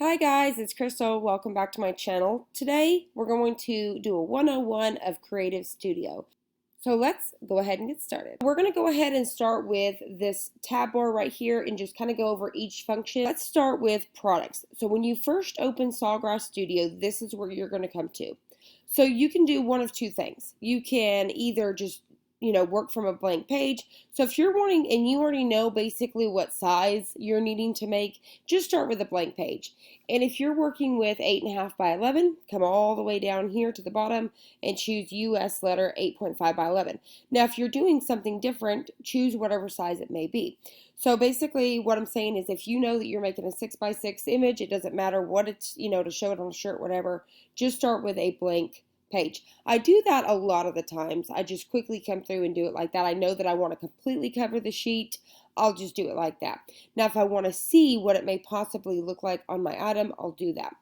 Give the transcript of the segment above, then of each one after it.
Hi guys, it's Crystal. Welcome back to my channel. Today we're going to do a 101 of Creative Studio. So let's go ahead and get started. We're going to go ahead and start with this tab bar right here and just kind of go over each function. Let's start with products. So when you first open Sawgrass Studio, this is where you're going to come to. So you can do one of two things. You can either just work from a blank page. So if you're wanting and you already know basically what size you're needing to make, just start with a blank page. And if you're working with 8.5 by 11, come all the way down here to the bottom and choose US letter 8.5 by 11. Now, if you're doing something different, choose whatever size it may be. So basically what I'm saying is if you know that you're making a 6 by 6 image, it doesn't matter what it's, to show it on a shirt, whatever, just start with a blank page. I do that a lot of the times. I just quickly come through and do it like that. I know that I want to completely cover the sheet. I'll just do it like that. Now, if I want to see what it may possibly look like on my item, I'll do that.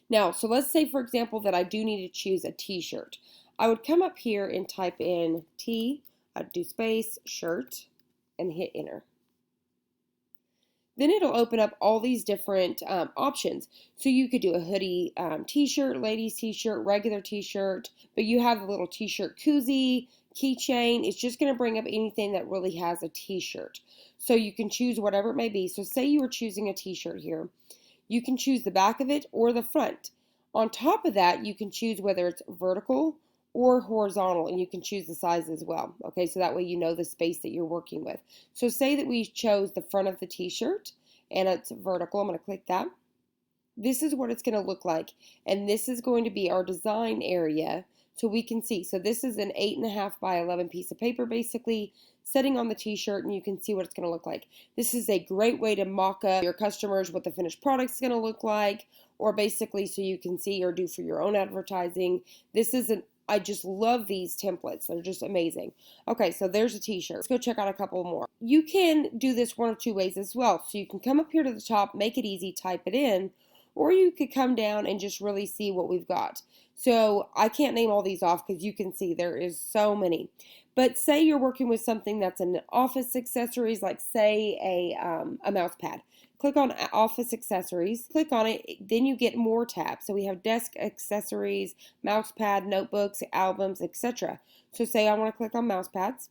Now, so let's say, for example, that I do need to choose a t-shirt. I would come up here and type in T, I'd do space, shirt, and hit enter. Then it'll open up all these different options. So you could do a hoodie t-shirt, ladies t-shirt, regular t-shirt, but you have a little t-shirt koozie, keychain. It's just going to bring up anything that really has a t-shirt. So you can choose whatever it may be. So say you were choosing a t-shirt here. You can choose the back of it or the front. On top of that, you can choose whether it's vertical or horizontal, and you can choose the size as well. Okay, so that way you know the space that you're working with. So say that we chose the front of the t-shirt and it's vertical. I'm going to click that. This is what it's going to look like, and this is going to be our design area so we can see. So this is an 8.5 by 11 piece of paper basically sitting on the t-shirt, and you can see what it's going to look like. This is a great way to mock up your customers what the finished product is going to look like, or basically so you can see or do for your own advertising. I just love these templates. They're just amazing. Okay, so there's a t-shirt. Let's go check out a couple more. You can do this one of two ways as well. So you can come up here to the top, make it easy, type it in, or you could come down and just really see what we've got. So I can't name all these off because you can see there is so many. But say you're working with something that's an office accessories, like say a mouse pad. Click on office accessories, click on it, then you get more tabs. So we have desk accessories, mouse pad, notebooks, albums, etc. So say I want to click on mouse pads.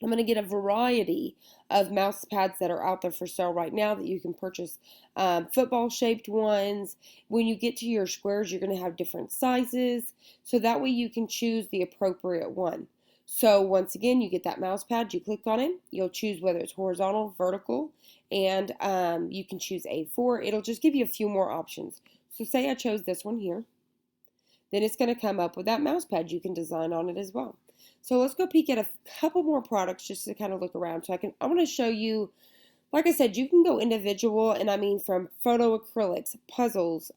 I'm going to get a variety of mouse pads that are out there for sale right now that you can purchase, football shaped ones. When you get to your squares, you're going to have different sizes. So that way you can choose the appropriate one. So once again, you get that mouse pad, you click on it, you'll choose whether it's horizontal, vertical, and you can choose A4. It'll just give you a few more options. So say I chose this one here, then it's going to come up with that mouse pad. You can design on it as well. So let's go peek at a couple more products just to kind of look around. So I want to show you, like I said, you can go individual, and I mean from photo acrylics, puzzles,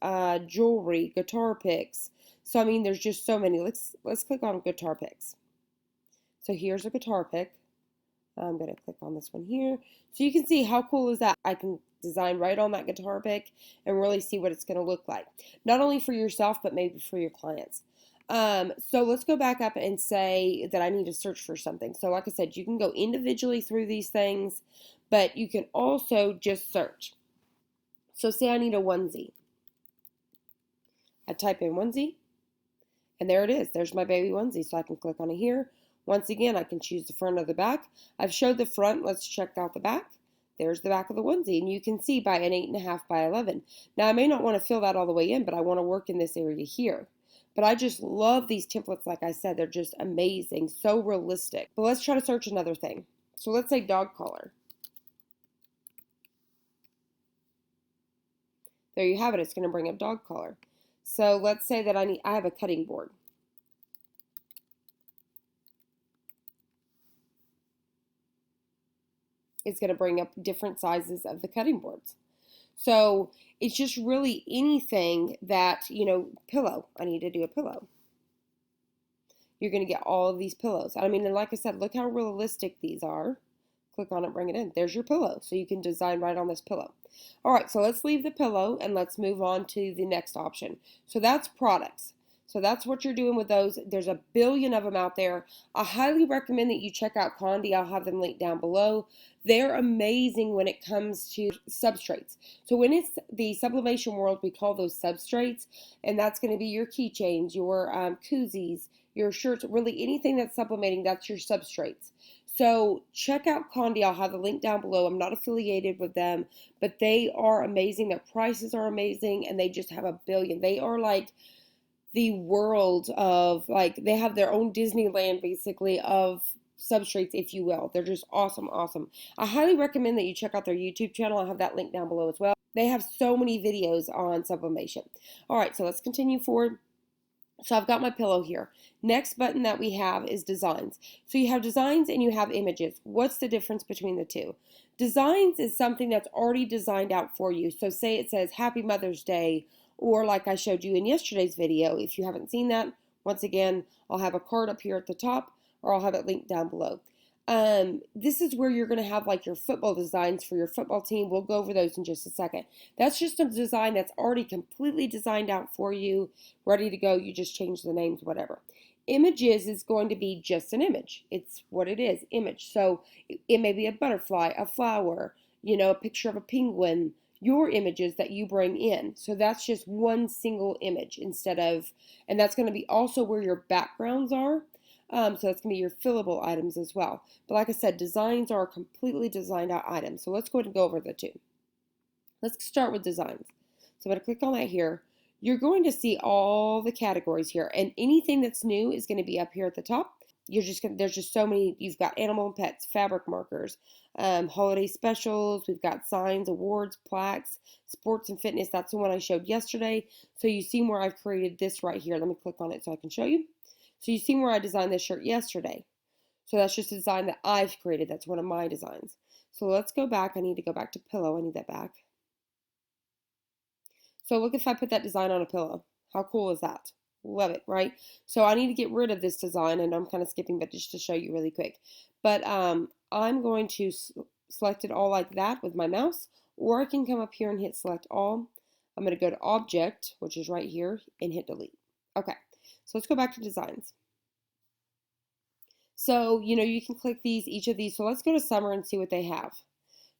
jewelry, guitar picks. So I mean there's just so many. Let's click on guitar picks. So here's a guitar pick. I'm going to click on this one here. So you can see how cool is that. I can design right on that guitar pick and really see what it's going to look like. Not only for yourself, but maybe for your clients. So let's go back up and say that I need to search for something. So like I said, you can go individually through these things, but you can also just search. So say I need a onesie. I type in onesie, and there it is. There's my baby onesie. So I can click on it here. Once again, I can choose the front or the back. I've showed the front. Let's check out the back. There's the back of the onesie, and you can see by an 8.5 by 11. Now, I may not want to fill that all the way in, but I want to work in this area here. But I just love these templates. Like I said, they're just amazing, so realistic. But let's try to search another thing. So let's say dog collar. There you have it. It's going to bring up dog collar. So let's say that I have a cutting board. It's going to bring up different sizes of the cutting boards. So it's just really anything that, pillow. I need to do a pillow. You're going to get all of these pillows. I mean, and like I said, look how realistic these are. Click on it, bring it in. There's your pillow. So you can design right on this pillow. All right, so let's leave the pillow and let's move on to the next option. So that's products. So that's what you're doing with those. There's a billion of them out there. I highly recommend that you check out Condi. I'll have them linked down below. They're amazing when it comes to substrates. So when it's the sublimation world, we call those substrates, and that's going to be your keychains, your koozies, your shirts, really anything that's sublimating, that's your substrates. So check out Condi. I'll have the link down below. I'm not affiliated with them, but they are amazing. Their prices are amazing, and they just have a billion. They are like the world of, like, they have their own Disneyland basically of substrates, if you will. They're just awesome, awesome. I highly recommend that you check out their YouTube channel. I'll have that link down below as well. They have so many videos on sublimation. All right, so let's continue forward. So I've got my pillow here. Next button that we have is designs. So you have designs and you have images. What's the difference between the two? Designs is something that's already designed out for you. So say it says Happy Mother's Day, or like I showed you in yesterday's video. If you haven't seen that, once again, I'll have a card up here at the top, or I'll have it linked down below. This is where you're going to have like your football designs for your football team. We'll go over those in just a second. That's just a design that's already completely designed out for you, ready to go. You just change the names, whatever. Images is going to be just an image. It's what it is, image. So it may be a butterfly, a flower, you know, a picture of a penguin, your images that you bring in. So that's just one single image instead of, and that's going to be also where your backgrounds are. So that's going to be your fillable items as well. But like I said, designs are completely designed out items. So let's go ahead and go over the two. Let's start with designs. So I'm going to click on that here. You're going to see all the categories here, and anything that's new is going to be up here at the top. There's just so many. You've got animal and pets, fabric markers, holiday specials. We've got signs, awards, plaques, sports and fitness. That's the one I showed yesterday. So you see where I've created this right here. Let me click on it so I can show you. So you see where I designed this shirt yesterday. So that's just a design that I've created. That's one of my designs. So let's go back. I need to go back to pillow. I need that back. So look, if I put that design on a pillow, how cool is that? Love it, right? So I need to get rid of this design, and I'm kind of skipping, but just to show you really quick. But I'm going to select it all like that with my mouse, or I can come up here and hit select all. I'm going to go to object, which is right here, and hit delete. Okay, so let's go back to designs. So, you know, you can click each of these. So let's go to summer and see what they have.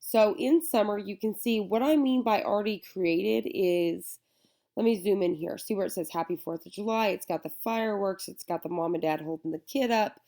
So in summer, you can see what I mean by already created is, let me zoom in here. See where it says Happy 4th of July. It's got the fireworks. It's got the mom and dad holding the kid up.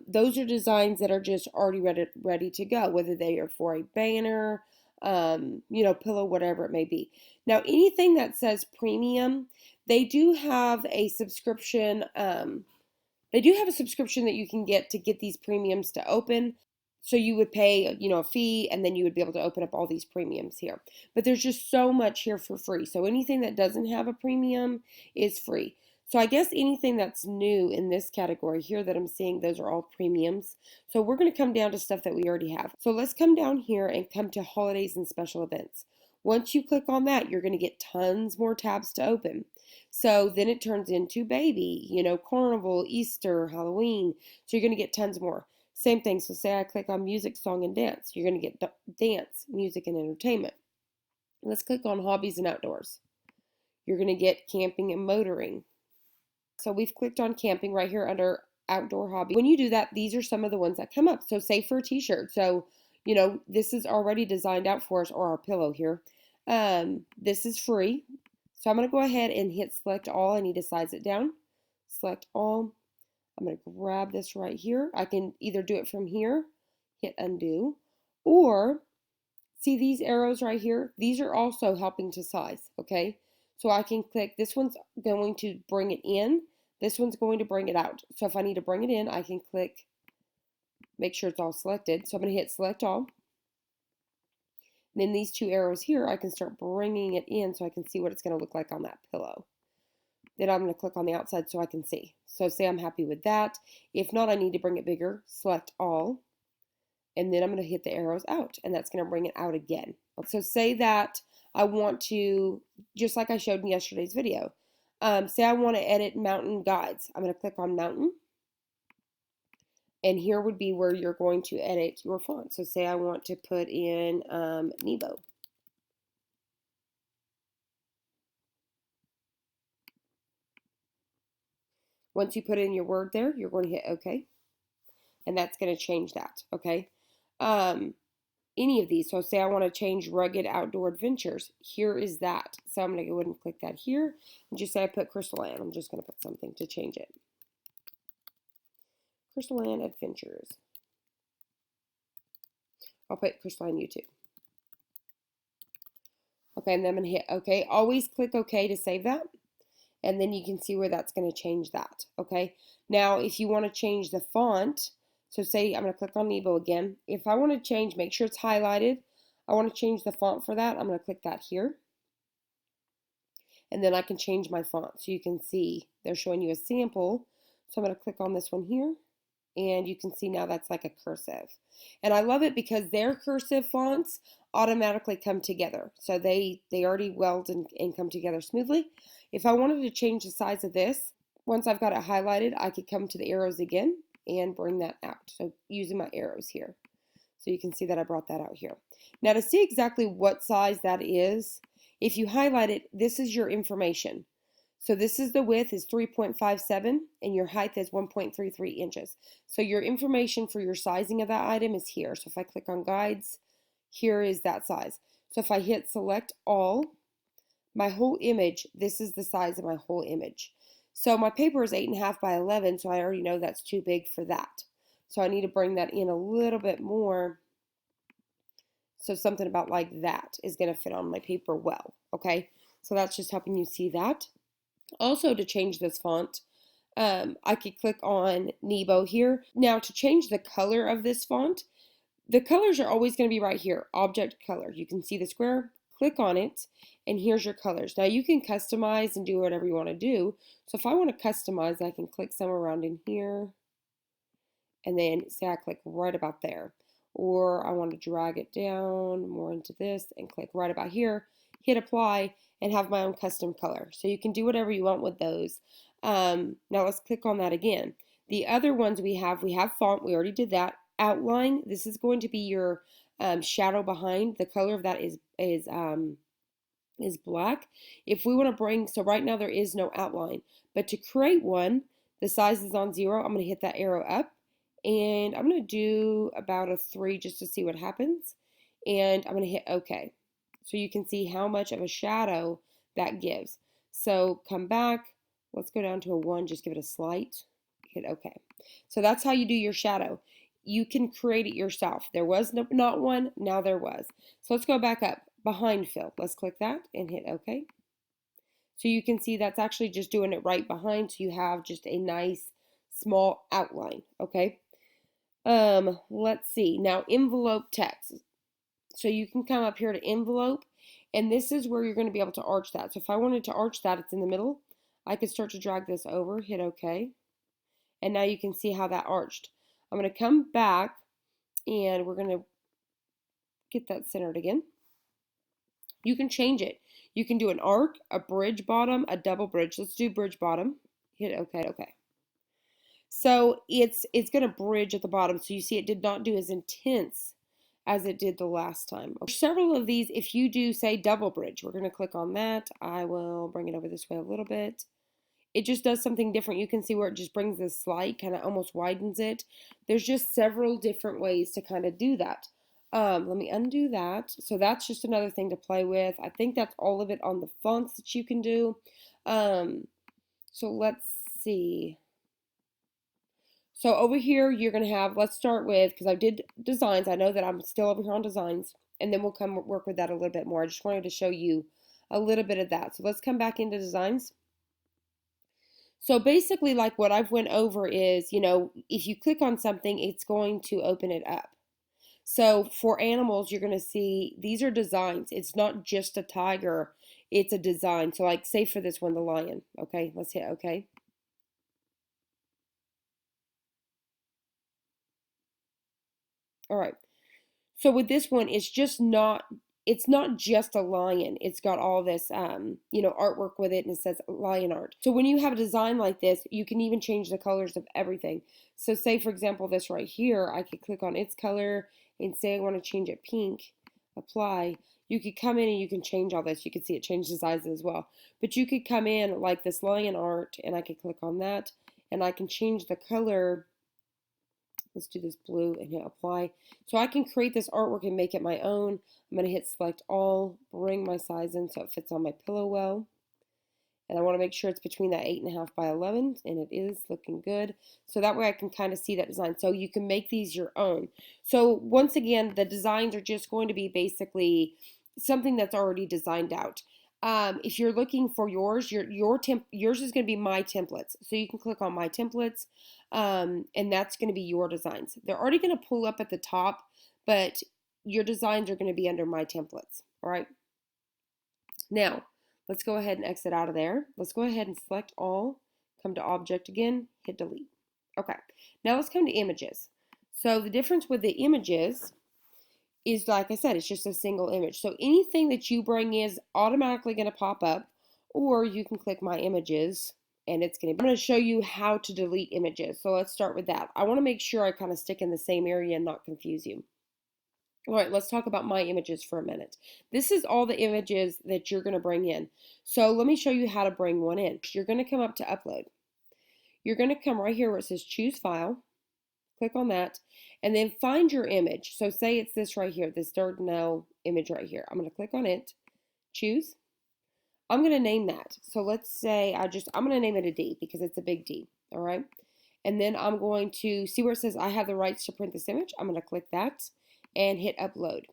Those are designs that are just already ready to go, whether they are for a banner, you know, pillow, whatever it may be. Now, anything that says premium, they do have a subscription. They do have a subscription that you can get to get these premiums to open. So you would pay, you know, a fee, and then you would be able to open up all these premiums here. But there's just so much here for free. So anything that doesn't have a premium is free. So I guess anything that's new in this category here that I'm seeing, those are all premiums. So we're going to come down to stuff that we already have. So let's come down here and come to holidays and special events. Once you click on that, you're going to get tons more tabs to open. So then it turns into baby, you know, carnival, Easter, Halloween. So you're going to get tons more. Same thing. So say I click on music, song, and dance. You're going to get dance, music, and entertainment. Let's click on hobbies and outdoors. You're going to get camping and motoring. So we've clicked on camping right here under outdoor hobby. When you do that, these are some of the ones that come up. So say for a t-shirt. So, you know, this is already designed out for us, or our pillow here. This is free. So I'm going to go ahead and hit select all. I need to size it down. Select all. I'm going to grab this right here. I can either do it from here, hit undo, or see these arrows right here? These are also helping to size, okay? So I can click, this one's going to bring it in. This one's going to bring it out. So if I need to bring it in, I can click, make sure it's all selected. So I'm going to hit select all. And then these two arrows here, I can start bringing it in so I can see what it's going to look like on that pillow. Then I'm going to click on the outside so I can see. So say I'm happy with that. If not, I need to bring it bigger. Select all. And then I'm going to hit the arrows out. And that's going to bring it out again. So say that I want to, just like I showed in yesterday's video. Say I want to edit mountain guides. I'm going to click on mountain. And here would be where you're going to edit your font. So say I want to put in Nebo. Once you put in your word there, you're going to hit OK, and that's going to change that, okay? Any of these, so say I want to change Rugged Outdoor Adventures, here is that. So I'm going to go ahead and click that here, and just say I put CrystalAnn. I'm just going to put something to change it. CrystalAnn Adventures. I'll put CrystalAnn YouTube. Okay, and then I'm going to hit OK. Always click OK to save that. And then you can see where that's going to change that. Okay. Now, if you want to change the font, so say I'm going to click on Nebo again. If I want to change, make sure it's highlighted. I want to change the font for that. I'm going to click that here. And then I can change my font. So you can see they're showing you a sample. So I'm going to click on this one here. And you can see now that's like a cursive. And I love it because their cursive fonts automatically come together. So they already weld and come together smoothly. If I wanted to change the size of this, once I've got it highlighted, I could come to the arrows again and bring that out. So using my arrows here. So you can see that I brought that out here. Now to see exactly what size that is, if you highlight it, this is your information. So this is the width is 3.57 and your height is 1.33 inches. So your information for your sizing of that item is here. So if I click on guides, here is that size. So if I hit select all, my whole image, this is the size of my whole image. So my paper is 8.5 by 11, so I already know that's too big for that. So I need to bring that in a little bit more. So something about like that is going to fit on my paper well, okay? So that's just helping you see that. Also, to change this font, I could click on Nebo here. Now, to change the color of this font, the colors are always going to be right here, object color. You can see the square, click on it, and here's your colors. Now, you can customize and do whatever you want to do. So if I want to customize, I can click somewhere around in here, and then say I click right about there. Or I want to drag it down more into this and click right about here, hit apply, and have my own custom color. So you can do whatever you want with those. Now let's click on that again. The other ones we have font, we already did that. Outline, this is going to be your shadow behind. The color of that is black. If we want to bring, so right now there is no outline, but to create one, the size is on 0. I'm going to hit that arrow up, and I'm going to do about a 3 just to see what happens, and I'm going to hit OK. So you can see how much of a shadow that gives. So come back, let's go down to a 1, just give it a slight, hit OK. So that's how you do your shadow. You can create it yourself. There was not one, now there was. So let's go back up, behind fill. Let's click that and hit OK. So you can see that's actually just doing it right behind, so you have just a nice small outline, okay? Let's see, now envelope text. So you can come up here to envelope, and this is where you're going to be able to arch that. So if I wanted to arch that, it's in the middle. I could start to drag this over, hit OK, and now you can see how that arched. I'm going to come back, and we're going to get that centered again. You can change it. You can do an arc, a bridge bottom, a double bridge. Let's do bridge bottom. Hit OK, OK. So it's going to bridge at the bottom. So you see it did not do as intense as it did the last time. Several of these, if you do say double bridge, we're going to click on that. I will bring it over this way a little bit. It just does something different. You can see where it just brings this slight, kind of almost widens it. There's just several different ways to kind of do that. Let me undo that. So that's just another thing to play with. I think that's all of it on the fonts that you can do. So let's see. So over here, you're going to have, let's start with, because I did designs. I know that I'm still over here on designs, and then we'll come work with that a little bit more. I just wanted to show you a little bit of that. So let's come back into designs. So basically, like what I've went over is, you know, if you click on something, it's going to open it up. So for animals, you're going to see these are designs. It's not just a tiger, it's a design. So like say for this one, the lion. Okay, let's hit OK. All right. So with this one, it's not just a lion. It's got all this, you know, artwork with it, and it says lion art. So when you have a design like this, you can even change the colors of everything. So say, for example, this right here, I could click on its color and say I want to change it pink, apply. You could come in and you can change all this. You can see it change the sizes as well. But you could come in like this lion art, and I could click on that, and I can change the color. Let's do this blue and hit apply. So I can create this artwork and make it my own. I'm going to hit select all, bring my size in so it fits on my pillow well. And I want to make sure it's between that 8.5 by 11, and it is looking good. So that way I can kind of see that design. So you can make these your own. So once again, the designs are just going to be basically something that's already designed out. If you're looking for yours, yours is going to be my templates. So you can click on my templates, and that's going to be your designs. They're already going to pull up at the top, but your designs are going to be under my templates. All right. Now, let's go ahead and exit out of there. Let's go ahead and select all, come to object again, hit delete. Okay, now let's come to images. So the difference with the images is, like I said, it's just a single image. So anything that you bring is automatically going to pop up, or you can click my images and it's going to, I'm going to show you how to delete images. So let's start with that. I want to make sure I kind of stick in the same area and not confuse you. All right, let's talk about my images for a minute. This is all the images that you're going to bring in. So let me show you how to bring one in. You're going to come up to upload. You're going to come right here where it says choose file. Click on that and then find your image. So say it's this right here, this Dardanelle image right here. I'm going to click on it, choose. I'm going to name that. So let's say I'm going to name it a D because it's a big D. All right. And then I'm going to see where it says I have the rights to print this image. I'm going to click that and hit upload.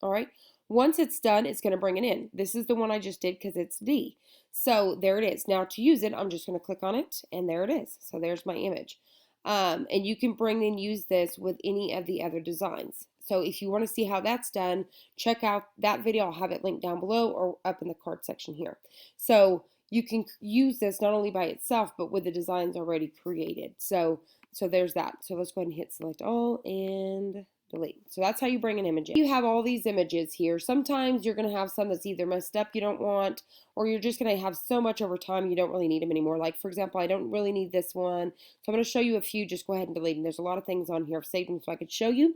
All right. Once it's done, it's going to bring it in. This is the one I just did because it's D. So there it is. Now to use it, I'm just going to click on it and there it is. So there's my image. And you can bring and use this with any of the other designs. So if you want to see how that's done, check out that video. I'll have it linked down below or up in the card section here. So you can use this not only by itself, but with the designs already created. So there's that. So let's go ahead and hit select all and delete. So that's how you bring an image in. You have all these images here. Sometimes you're going to have some that's either messed up you don't want, or you're just going to have so much over time you don't really need them anymore. Like for example, I don't really need this one. So I'm going to show you a few. Just go ahead and delete them. There's a lot of things on here. I've saved them so I could show you.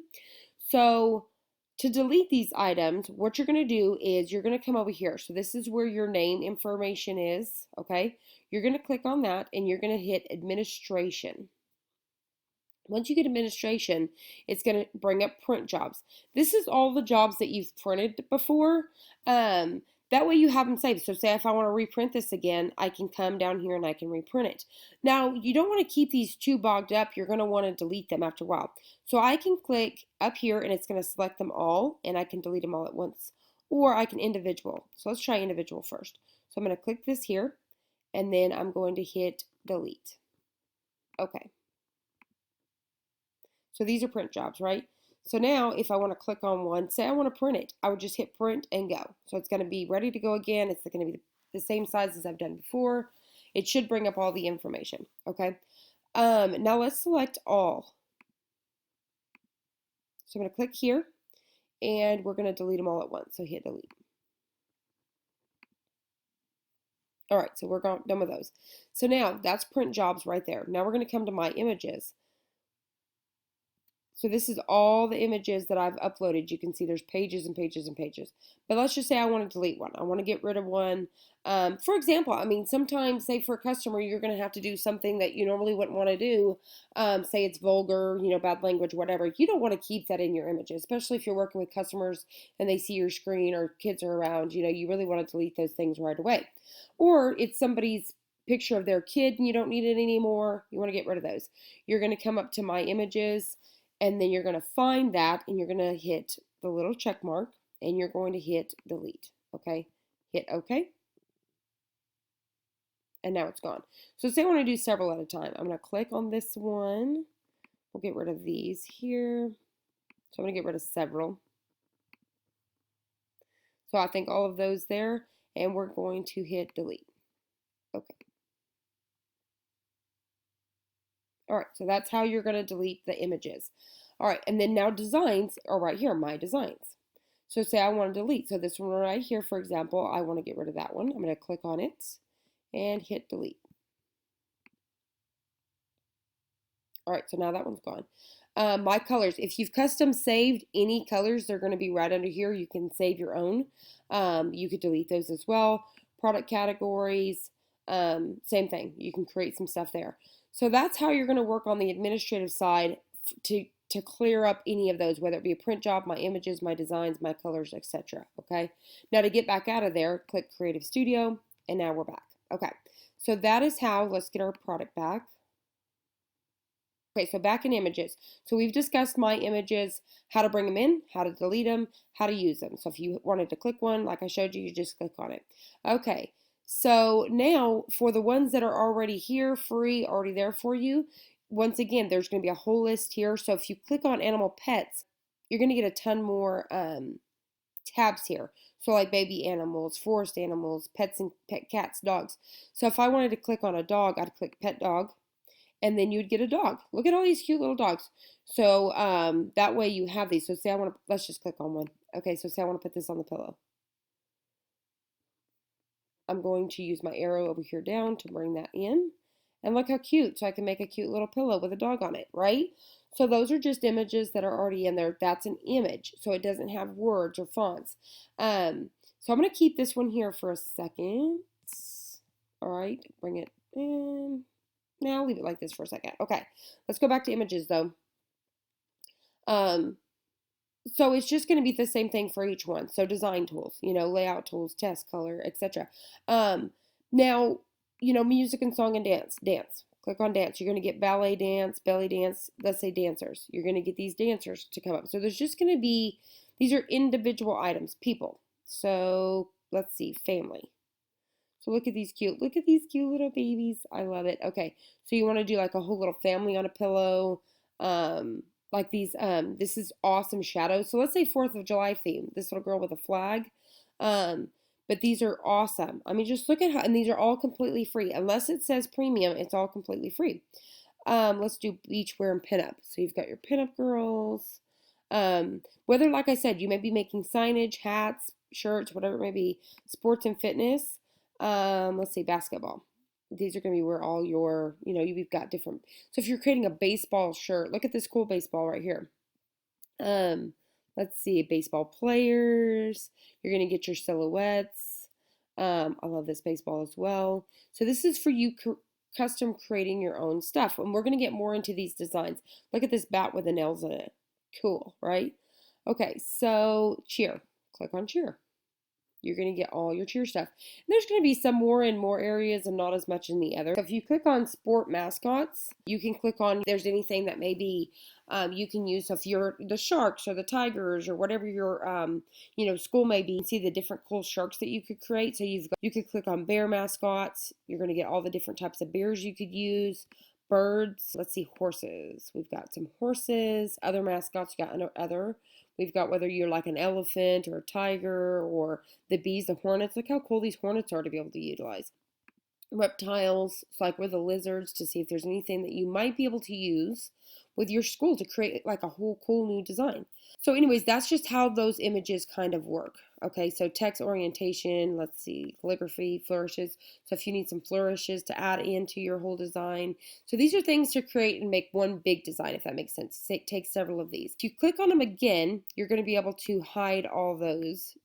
So to delete these items, what you're going to do is you're going to come over here. So this is where your name information is. Okay. You're going to click on that and you're going to hit administration. Once you get administration, it's going to bring up print jobs. This is all the jobs that you've printed before. That way you have them saved. So say if I want to reprint this again, I can come down here and I can reprint it. Now, you don't want to keep these too bogged up. You're going to want to delete them after a while. So I can click up here and it's going to select them all and I can delete them all at once. Or I can individual. So let's try individual first. So I'm going to click this here and then I'm going to hit delete. Okay. So these are print jobs, right? So now if I want to click on one, say I want to print it, I would just hit print and go. So it's going to be ready to go again. It's going to be the same size as I've done before. It should bring up all the information, okay? Now let's select all. So I'm going to click here and we're going to delete them all at once. So hit delete. All right, so we're done with those. So now that's print jobs right there. Now we're going to come to my images. So this is all the images that I've uploaded. You can see there's pages and pages and pages. But let's just say I want to delete one. I want to get rid of one. For example, I mean, sometimes, say for a customer, you're going to have to do something that you normally wouldn't want to do. Say it's vulgar, you know, bad language, whatever. You don't want to keep that in your images, especially if you're working with customers and they see your screen or kids are around. You know, you really want to delete those things right away. Or it's somebody's picture of their kid and you don't need it anymore. You want to get rid of those. You're going to come up to my images. And then you're going to find that and you're going to hit the little check mark and you're going to hit delete. Okay. Hit OK. And now it's gone. So say I want to do several at a time. I'm going to click on this one. We'll get rid of these here. So I'm going to get rid of several. So I think all of those there. And we're going to hit delete. Okay. All right, so that's how you're going to delete the images. All right, and then now designs are right here, my designs. So say I want to delete. So this one right here, for example, I want to get rid of that one. I'm going to click on it and hit delete. All right, so now that one's gone. My colors, if you've custom saved any colors, they're going to be right under here. You can save your own. You could delete those as well. Product categories. Same thing. You can create some stuff there. So that's how you're going to work on the administrative side to clear up any of those, whether it be a print job, my images, my designs, my colors, etc. Okay. Now to get back out of there, click Creative Studio, and now we're back. Okay. So that is how, let's get our product back. Okay, so back in images. So we've discussed my images, how to bring them in, how to delete them, how to use them. So if you wanted to click one, like I showed you, you just click on it. Okay, so now for the ones that are already here, free, already there for you, once again, there's going to be a whole list here. So if you click on animal pets, you're going to get a ton more tabs here. So like baby animals, forest animals, pets and pet cats, dogs. So if I wanted to click on a dog, I'd click pet dog, and then you'd get a dog. Look at all these cute little dogs. So that way you have these. So say I want to, let's just click on one. Okay, so say I want to put this on the pillow. I'm going to use my arrow over here down to bring that in. And look how cute. So I can make a cute little pillow with a dog on it, right? So those are just images that are already in there. That's an image. So it doesn't have words or fonts. So I'm going to keep this one here for a second. All right, bring it in. Now I'll leave it like this for a second. Okay, let's go back to images though. So it's just going to be the same thing for each one. So design tools, layout tools, test, color, etc. Now, music and song and dance. Click on dance. You're going to get ballet dance, belly dance, let's say dancers. You're going to get these dancers to come up. So there's just going to be, these are individual items, people. So let's see, family. So look at these cute little babies. I love it. Okay, so you want to do like a whole little family on a pillow. Like these, this is awesome shadows. So let's say 4th of July theme. This little girl with a flag. But these are awesome. I mean, just look at how, and these are all completely free. Unless it says premium, it's all completely free. Let's do beachwear and pinup. So you've got your pinup girls. Whether, like I said, you may be making signage, hats, shirts, whatever it may be, sports and fitness. Let's say basketball. These are going to be where all your, you've got different. So if you're creating a baseball shirt, look at this cool baseball right here. Let's see, baseball players. You're going to get your silhouettes. I love this baseball as well. So this is for you custom creating your own stuff. And we're going to get more into these designs. Look at this bat with the nails in it. Cool, right? Okay, so cheer. Click on cheer. You're going to get all your cheer stuff. And there's going to be some more in more areas and not as much in the other. So if you click on sport mascots, you can click on if there's anything that maybe you can use. So if you're the sharks or the tigers or whatever your school may be, you see the different cool sharks that you could create. So you could click on bear mascots. You're going to get all the different types of bears you could use. Birds. Let's see, horses. We've got some horses. Other mascots. You got other. We've got whether you're like an elephant or a tiger or the bees, the hornets. Look how cool these hornets are to be able to utilize. Reptiles, so like with the lizards, to see if there's anything that you might be able to use with your school to create like a whole cool new design. So anyways, that's just how those images kind of work. Okay, so text orientation, let's see, calligraphy, flourishes. So if you need some flourishes to add into your whole design. So these are things to create and make one big design, if that makes sense. Take several of these. If you click on them again, you're going to be able to hide all those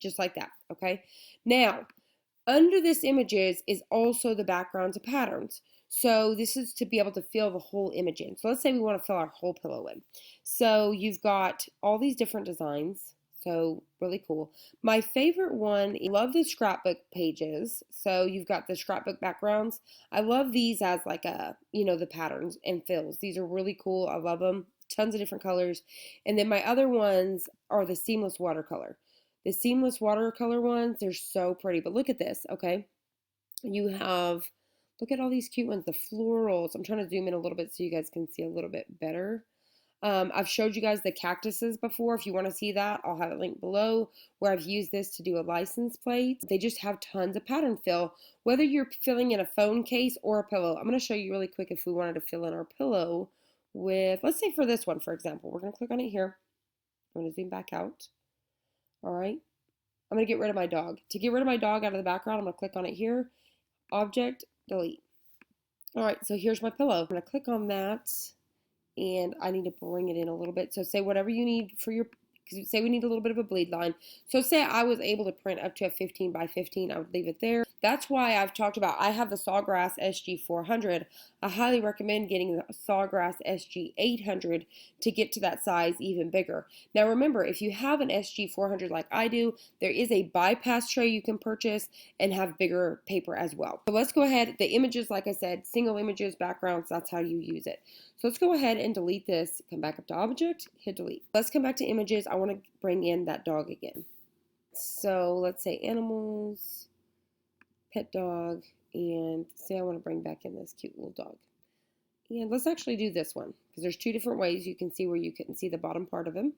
just like that, okay? Now, under this images is also the backgrounds and patterns. So this is to be able to fill the whole image in. So let's say we want to fill our whole pillow in. So you've got all these different designs. So really cool. My favorite one, I love the scrapbook pages. So you've got the scrapbook backgrounds. I love these as like the patterns and fills. These are really cool. I love them. Tons of different colors. And then my other ones are the seamless watercolor. The seamless watercolor ones, they're so pretty. But look at this, okay? You have, look at all these cute ones, the florals. I'm trying to zoom in a little bit so you guys can see a little bit better. I've showed you guys the cactuses before. If you want to see that, I'll have it linked below where I've used this to do a license plate. They just have tons of pattern fill, whether you're filling in a phone case or a pillow. I'm going to show you really quick if we wanted to fill in our pillow with, let's say for this one, for example, we're going to click on it here. I'm going to zoom back out. All right. I'm going to get rid of my dog. To get rid of my dog out of the background, I'm going to click on it here. Object, delete. All right, so here's my pillow. I'm going to click on that, and I need to bring it in a little bit. So say whatever you need for your, say we need a little bit of a bleed line. So say I was able to print up to a 15 by 15, I would leave it there. That's why I've talked about, I have the Sawgrass SG400. I highly recommend getting the Sawgrass SG800 to get to that size even bigger. Now remember, if you have an SG400 like I do, there is a bypass tray you can purchase and have bigger paper as well. So let's go ahead, the images, like I said, single images, backgrounds, that's how you use it. So let's go ahead and delete this. Come back up to object, hit delete. Let's come back to images. I want to bring in that dog again. So let's say animals, pet dog, and say I want to bring back in this cute little dog. And let's actually do this one, because there's two different ways you can see where you can see the bottom part of him.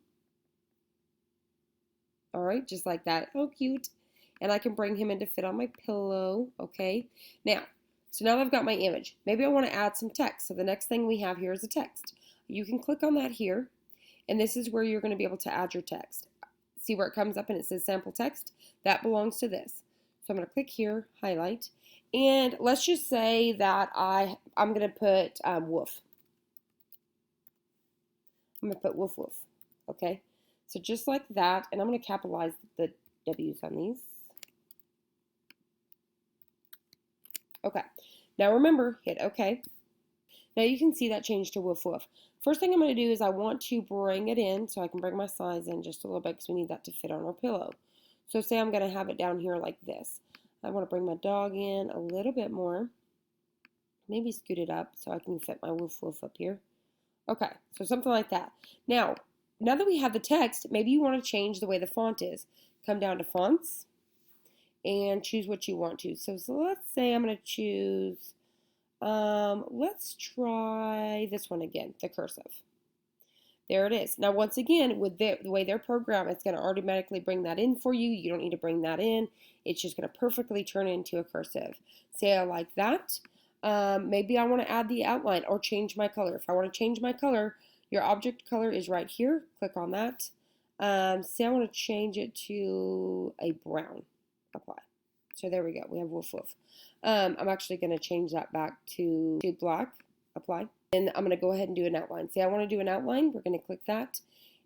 All right, just like that. Oh, cute. And I can bring him in to fit on my pillow. Okay. Now, so now that I've got my image, maybe I want to add some text. So the next thing we have here is a text. You can click on that here, and this is where you're going to be able to add your text. See where it comes up and it says sample text? That belongs to this. So I'm going to click here, highlight, and let's just say that I'm going to put woof. I'm going to put woof woof, okay? So just like that, and I'm going to capitalize the W's on these. Okay, now remember, hit OK. Now you can see that change to woof woof. First thing I'm going to do is I want to bring it in, so I can bring my size in just a little bit because we need that to fit on our pillow. So say I'm going to have it down here like this. I want to bring my dog in a little bit more. Maybe scoot it up so I can fit my woof woof up here. Okay, so something like that. Now that we have the text, maybe you want to change the way the font is. Come down to fonts and choose what you want to. So let's say I'm going to choose, let's try this one again, the cursive. There it is. Now, once again, with the way they're programmed, it's going to automatically bring that in for you. You don't need to bring that in. It's just going to perfectly turn into a cursive. Say I like that. Maybe I want to add the outline or change my color. If I want to change my color, your object color is right here. Click on that. Say I want to change it to a brown. Apply. So there we go. We have woof woof. I'm actually going to change that back to black. Apply. And I'm going to go ahead and do an outline. Say I want to do an outline. We're going to click that.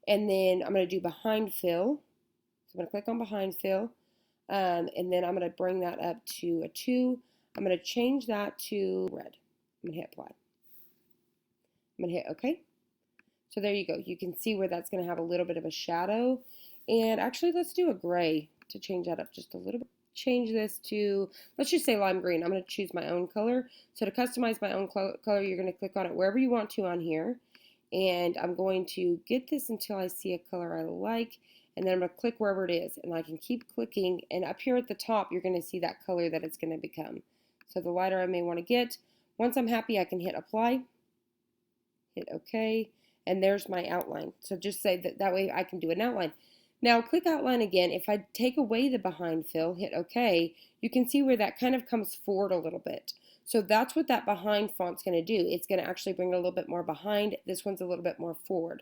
And then I'm going to do behind fill. So I'm going to click on behind fill. And then I'm going to bring that up to a 2. I'm going to change that to red. I'm going to hit apply. I'm going to hit OK. So there you go. You can see where that's going to have a little bit of a shadow. And actually, let's do a gray to change that up just a little bit. Change this to, let's just say lime green. I'm going to choose my own color. So to customize my own color, you're going to click on it wherever you want to on here. And I'm going to get this until I see a color I like. And then I'm going to click wherever it is. And I can keep clicking. And up here at the top, you're going to see that color that it's going to become. So the lighter I may want to get. Once I'm happy, I can hit apply. Hit OK. And there's my outline. So just say that way I can do an outline. Now click outline again. If I take away the behind fill, hit OK, you can see where that kind of comes forward a little bit. So that's what that behind font's going to do. It's going to actually bring it a little bit more behind. This one's a little bit more forward.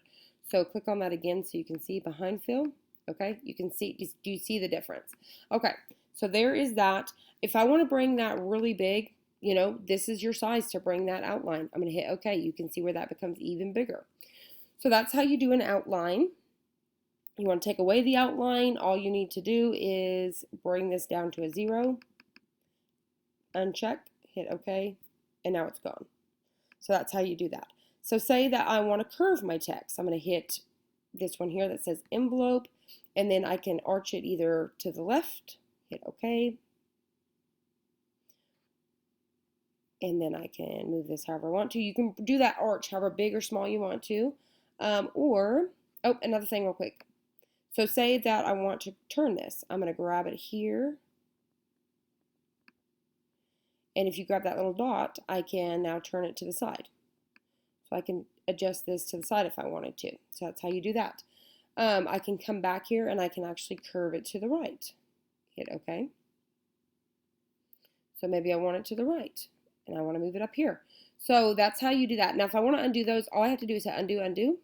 So click on that again so you can see behind fill. Okay, you can see, do you see the difference? Okay, so there is that. If I want to bring that really big, you know, this is your size to bring that outline. I'm going to hit OK. You can see where that becomes even bigger. So that's how you do an outline. You want to take away the outline. All you need to do is bring this down to a 0, uncheck, hit OK, and now it's gone. So that's how you do that. So say that I want to curve my text. I'm going to hit this one here that says envelope, and then I can arch it either to the left, hit OK, and then I can move this however I want to. You can do that arch however big or small you want to. Oh, another thing real quick. So say that I want to turn this. I'm going to grab it here. And if you grab that little dot, I can now turn it to the side. So I can adjust this to the side if I wanted to. So that's how you do that. I can come back here and I can actually curve it to the right. Hit OK. So maybe I want it to the right and I want to move it up here. So that's how you do that. Now if I want to undo those, all I have to do is hit undo, undo.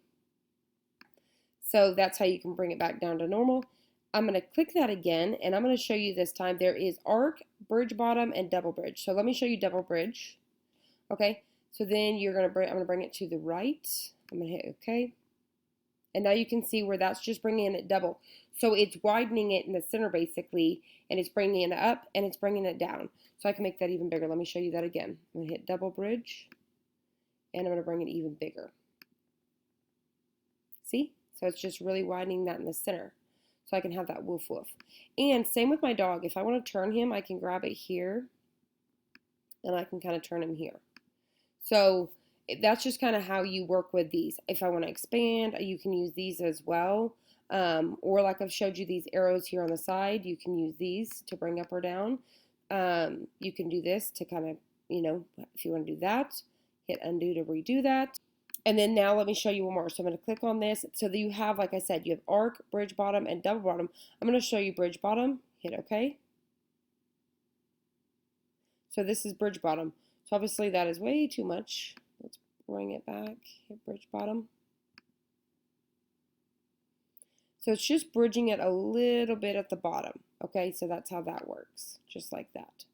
So that's how you can bring it back down to normal. I'm going to click that again, and I'm going to show you this time. There is arc, bridge bottom, and double bridge. So let me show you double bridge. Okay, so then I'm going to bring it to the right. I'm going to hit OK. And now you can see where that's just bringing it double. So it's widening it in the center basically, and it's bringing it up and it's bringing it down. So I can make that even bigger. Let me show you that again. I'm going to hit double bridge, and I'm going to bring it even bigger. See? So it's just really widening that in the center. So I can have that woof woof. And same with my dog. If I want to turn him, I can grab it here, and I can kind of turn him here. So that's just kind of how you work with these. If I want to expand, you can use these as well. Or like I've showed you these arrows here on the side, you can use these to bring up or down. You can do this to kind of, you know, if you want to do that, hit undo to redo that. And then now let me show you one more. So I'm going to click on this so that you have, like I said, you have arc, bridge bottom, and double bottom. I'm going to show you bridge bottom. Hit OK. So this is bridge bottom. So obviously that is way too much. Let's bring it back. Hit bridge bottom. So it's just bridging it a little bit at the bottom. Okay, so that's how that works. Just like that.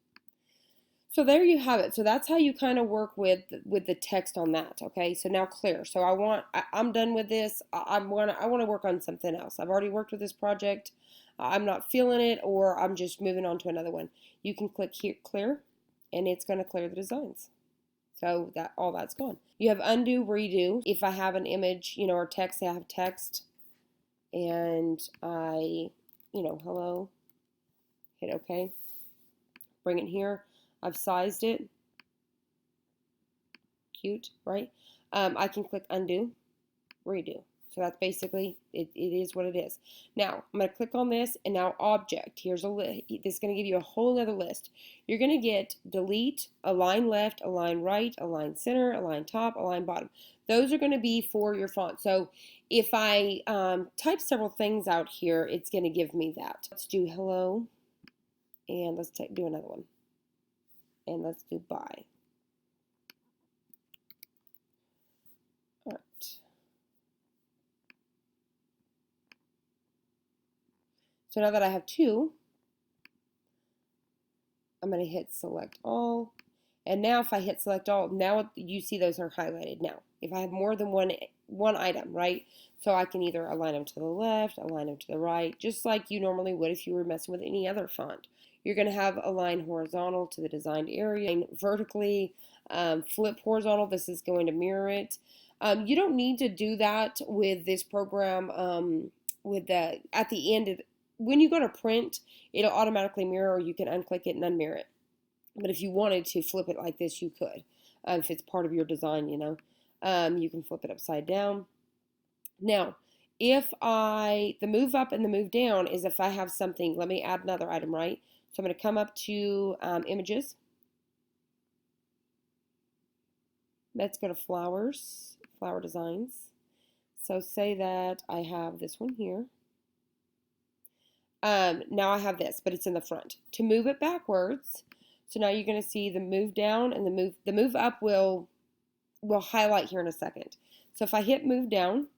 So there you have it. So that's how you kind of work with the text on that. Okay, so now clear. So I'm done with this. I want to work on something else. I've already worked with this project. I'm not feeling it, or I'm just moving on to another one. You can click here, clear, and it's going to clear the designs. So that all that's gone. You have undo, redo. If I have an image, you know, or text, say I have text, and I, you know, hello, hit OK. Bring it here. I've sized it. Cute, right? I can click undo, redo. So that's basically, it is what it is. Now, I'm going to click on this, and now object. Here's a list. This is going to give you a whole other list. You're going to get delete, align left, align right, align center, align top, align bottom. Those are going to be for your font. So if I type several things out here, it's going to give me that. Let's do hello, and let's do another one. And let's do bye. All right. So now that I have two, I'm going to hit select all. And now if I hit select all, now you see those are highlighted. Now, if I have more than one item, right? So I can either align them to the left, align them to the right, just like you normally would if you were messing with any other font. You're going to have align horizontal to the designed area, vertically, flip horizontal. This is going to mirror it. You don't need to do that with this program. At the end, when you go to print, it'll automatically mirror, or you can unclick it and unmirror it. But if you wanted to flip it like this, you could. If it's part of your design, you know. You can flip it upside down. Now, the move up and the move down is if I have something, let me add another item, right? So I'm going to come up to images. Let's go to flowers, flower designs. So say that I have this one here. Now I have this, but it's in the front. To move it backwards, so now you're going to see the move down and the move up will highlight here in a second. So if I hit move down,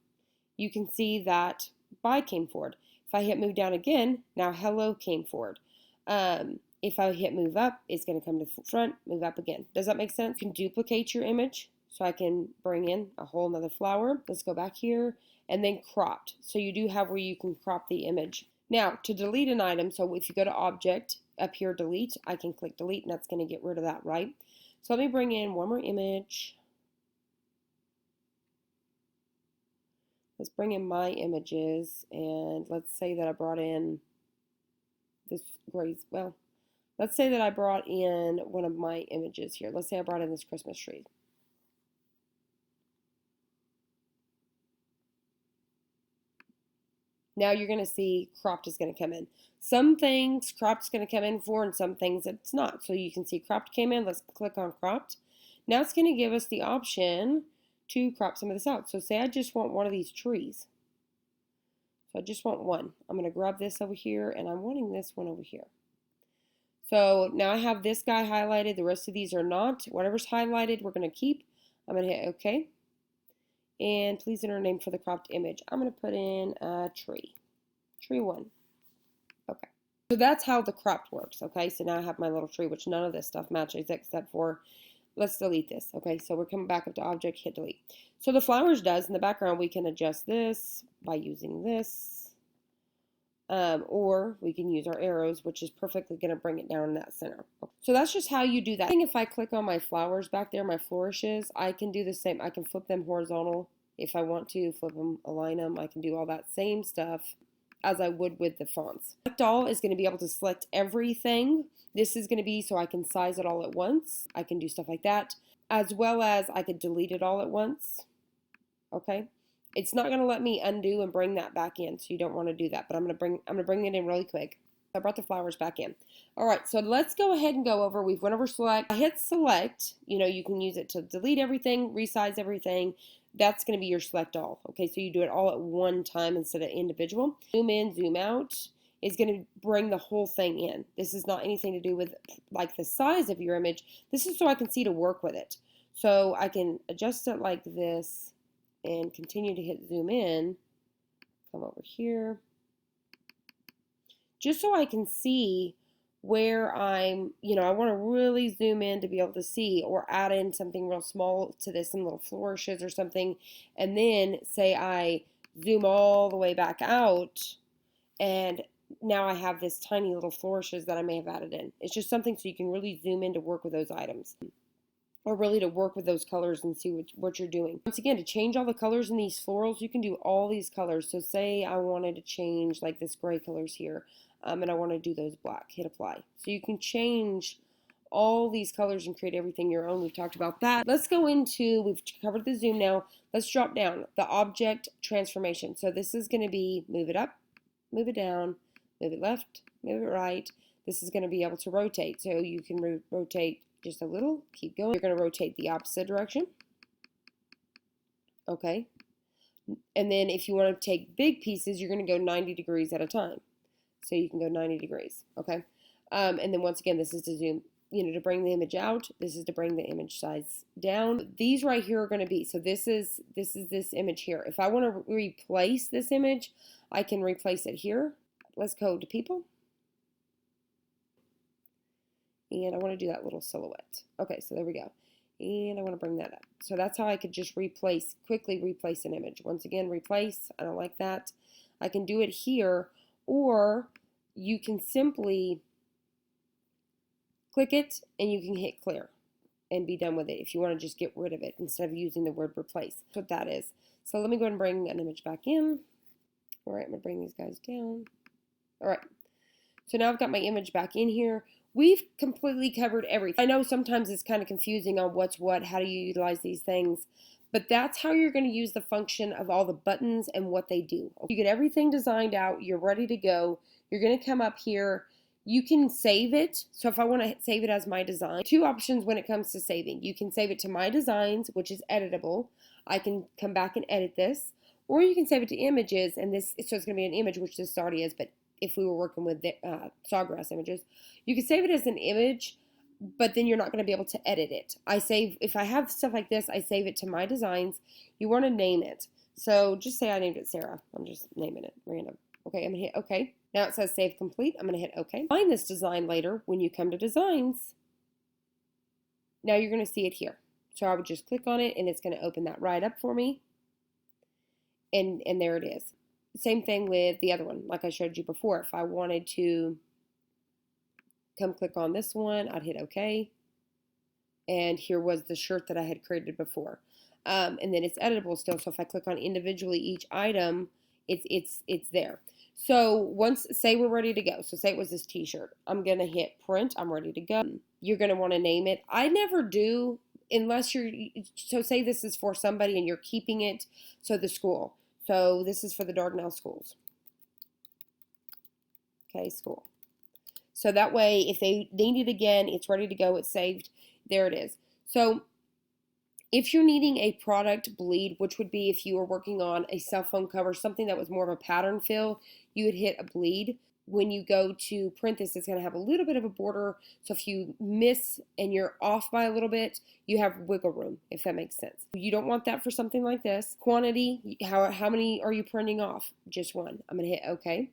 you can see that bye came forward. If I hit move down again, now hello came forward. If I hit move up, it's going to come to the front, move up again. Does that make sense? You can duplicate your image, so I can bring in a whole nother flower. Let's go back here, and then cropped. So you do have where you can crop the image. Now, to delete an item, so if you go to object, up here delete, I can click delete, and that's going to get rid of that, right? So let me bring in one more image. Let's bring in my images, and let's say that I brought in this gray, well, let's say that I brought in one of my images here. Let's say I brought in this Christmas tree. Now you're going to see cropped is going to come in. Some things cropped is going to come in for, and some things it's not. So you can see cropped came in. Let's click on cropped. Now it's going to give us the option to crop some of this out. So say I just want one of these trees. So I just want one. I'm going to grab this over here, and I'm wanting this one over here. So now I have this guy highlighted. The rest of these are not. Whatever's highlighted, we're going to keep. I'm going to hit OK. And please enter a name for the cropped image. I'm going to put in a tree. Tree 1. Okay. So that's how the cropped works. Okay. So now I have my little tree, which none of this stuff matches except for, let's delete this. Okay. So we're coming back up to object, hit delete. So the flowers does in the background, we can adjust this by using this. or we can use our arrows, which is perfectly going to bring it down in that center. So that's just how you do that. I think if I click on my flowers back there, my flourishes, I can do the same. I can flip them horizontal if I want to, flip them, align them. I can do all that same stuff as I would with the fonts. Select all is going to be able to select everything. This is going to be so I can size it all at once. I can do stuff like that, as well as I could delete it all at once. Okay. It's not going to let me undo and bring that back in, so you don't want to do that. But I'm going to bring it in really quick. I brought the flowers back in. All right, so let's go ahead and go over. We've went over select. I hit select. You know, you can use it to delete everything, resize everything. That's going to be your select all. Okay, so you do it all at one time instead of individual. Zoom in, zoom out is going to bring the whole thing in. This is not anything to do with like the size of your image. This is so I can see to work with it. So I can adjust it like this and continue to hit zoom in. Come over here. Just so I can see where I'm, you know, I want to really zoom in to be able to see, or add in something real small to this, some little flourishes or something, and then say I zoom all the way back out, and now I have this tiny little flourishes that I may have added in. It's just something so you can really zoom in to work with those items, or really to work with those colors and see what you're doing. Once again, to change all the colors in these florals, you can do all these colors. So say I wanted to change like this gray colors here, and I want to do those black, hit apply. So you can change all these colors and create everything your own. We've talked about that. Let's go into, we've covered the zoom now. Let's drop down, the object transformation. So this is going to be move it up, move it down, move it left, move it right. This is going to be able to rotate. So you can rotate just a little, keep going. You're going to rotate the opposite direction. Okay. And then if you want to take big pieces, you're going to go 90 degrees at a time. So you can go 90 degrees. Okay. And then once again, this is to zoom, you know, to bring the image out. This is to bring the image size down. These right here are going to be, so this is this image here. If I want to replace this image, I can replace it here. Let's go to people. And I want to do that little silhouette. Okay, so there we go. And I want to bring that up. So that's how I could just quickly replace an image. Once again, replace. I don't like that. I can do it here, or you can simply click it and you can hit clear and be done with it if you want to just get rid of it instead of using the word replace. That's what that is. So let me go ahead and bring an image back in. All right, I'm going to bring these guys down. All right. So now I've got my image back in here. We've completely covered everything. I know sometimes it's kind of confusing on what's what, how do you utilize these things, but that's how you're going to use the function of all the buttons and what they do. You get everything designed out, you're ready to go. You're going to come up here. You can save it. So if I want to save it as my design, two options when it comes to saving. You can save it to my designs, which is editable. I can come back and edit this, or you can save it to images, and this, so it's going to be an image, which this already is, but if we were working with the, Sawgrass images, you can save it as an image, but then you're not going to be able to edit it. If I have stuff like this, I save it to my designs. You want to name it. So just say I named it Sarah. I'm just naming it random. Okay, I'm going to hit OK. Now it says save complete. I'm going to hit OK. Find this design later when you come to designs. Now you're going to see it here. So I would just click on it and it's going to open that right up for me. And there it is. Same thing with the other one, like I showed you before. If I wanted to come click on this one, I'd hit OK. And here was the shirt that I had created before. And then it's editable still, so if I click on individually each item, it's there. So once, say we're ready to go. So say it was this t-shirt. I'm going to hit print. I'm ready to go. You're going to want to name it. I never do unless you're, so say this is for somebody and you're keeping it, so the school. So this is for the Dardanelle schools. Okay, school. So that way, if they need it again, it's ready to go, it's saved. There it is. So if you're needing a product bleed, which would be if you were working on a cell phone cover, something that was more of a pattern fill, you would hit a bleed. When you go to print this, it's going to have a little bit of a border. So if you miss and you're off by a little bit, you have wiggle room, if that makes sense. You don't want that for something like this. Quantity, how many are you printing off? Just one. I'm going to hit OK.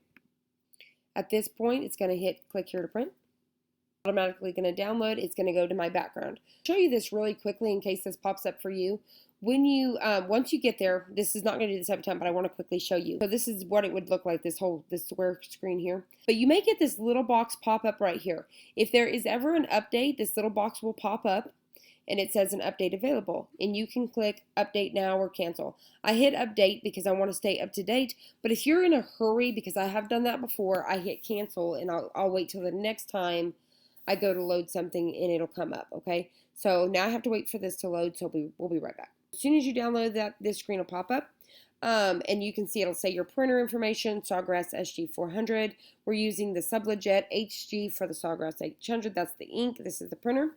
At this point, it's going to hit click here to print. Automatically going to download. It's going to go to my background. I'll show you this really quickly in case this pops up for you. when you once you get there, this is not going to do this every time, but I want to quickly show you. So this is what it would look like, this square screen here. But you may get this little box pop up right here. If there is ever an update, this little box will pop up and it says an update available, and you can click update now or cancel. I hit update because I want to stay up to date, but if you're in a hurry, because I have done that before, I hit cancel and I'll wait till the next time I go to load something and it'll come up. Okay, so now I have to wait for this to load, so we'll be right back. As soon as you download that, this screen will pop up. And you can see it'll say your printer information, Sawgrass SG400. We're using the Sublimation HG for the Sawgrass 800. That's the ink. This is the printer.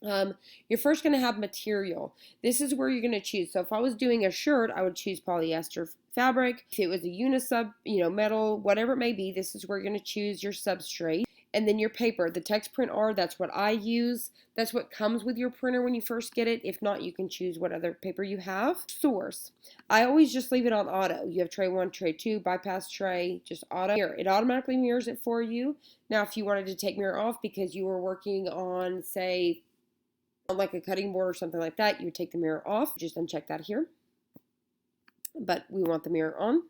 You're first going to have material. This is where you're going to choose. So if I was doing a shirt, I would choose polyester fabric. If it was a unisub, metal, whatever it may be, this is where you're going to choose your substrate. And then your paper, the Texprint R, that's what I use. That's what comes with your printer when you first get it. If not, you can choose what other paper you have. Source. I always just leave it on auto. You have tray 1, tray 2, bypass tray, just auto. Here, it automatically mirrors it for you. Now, if you wanted to take mirror off because you were working on, say, like a cutting board or something like that, you would take the mirror off. Just uncheck that here. But we want the mirror on.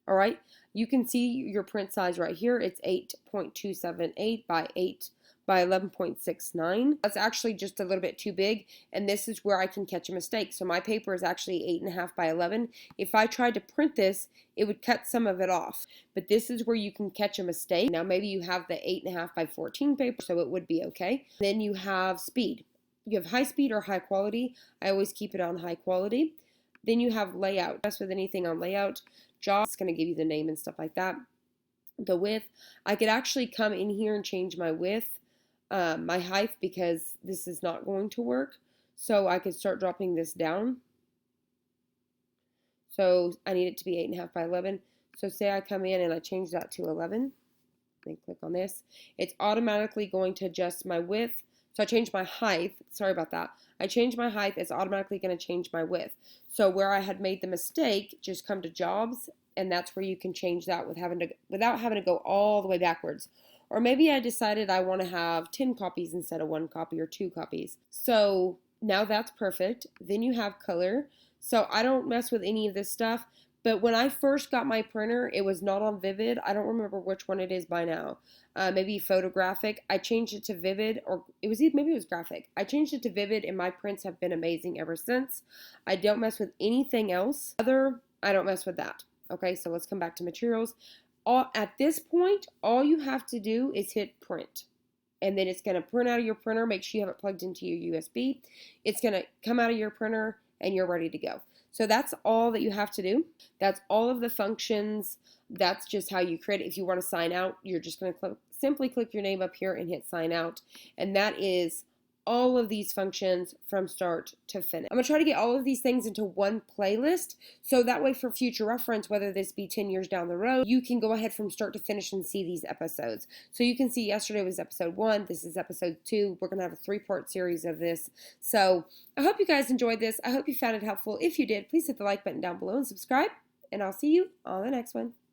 All right, you can see your print size right here. It's 8.278 by 8 by 11.69. That's actually just a little bit too big, and this is where I can catch a mistake. So my paper is actually 8.5 by 11. If I tried to print this, it would cut some of it off, but this is where you can catch a mistake. Now maybe you have the 8.5 by 14 paper, so it would be okay. Then you have speed. You have high speed or high quality. I always keep it on high quality. Then you have layout. Mess with anything on layout. Job, it's going to give you the name and stuff like that. The width, I could actually come in here and change my width, my height, because this is not going to work. So I could start dropping this down. So I need it to be 8.5 by 11. So say I come in and I change that to 11. Then click on this. It's automatically going to adjust my width. So I changed my height. Sorry about that. I changed my height. It's automatically going to change my width. So where I had made the mistake, just come to jobs, and that's where you can change that without having to go all the way backwards. Or maybe I decided I want to have 10 copies instead of 1 copy or 2 copies. So now that's perfect. Then you have color. So I don't mess with any of this stuff. But when I first got my printer, it was not on Vivid. I don't remember which one it is by now. Maybe photographic. I changed it to Vivid, or maybe it was graphic. I changed it to Vivid, and my prints have been amazing ever since. I don't mess with anything else. I don't mess with that. Okay, so let's come back to materials. At this point, all you have to do is hit print. And then it's going to print out of your printer. Make sure you have it plugged into your USB. It's going to come out of your printer, and you're ready to go. So that's all that you have to do. That's all of the functions. That's just how you create it. If you want to sign out, you're just going to simply click your name up here and hit sign out. And that is all of these functions from start to finish. I'm going to try to get all of these things into one playlist, so that way for future reference, whether this be 10 years down the road, you can go ahead from start to finish and see these episodes. So you can see yesterday was episode 1, this is episode 2. We're going to have a 3-part series of this. So I hope you guys enjoyed this. I hope you found it helpful. If you did, please hit the like button down below and subscribe, and I'll see you on the next one.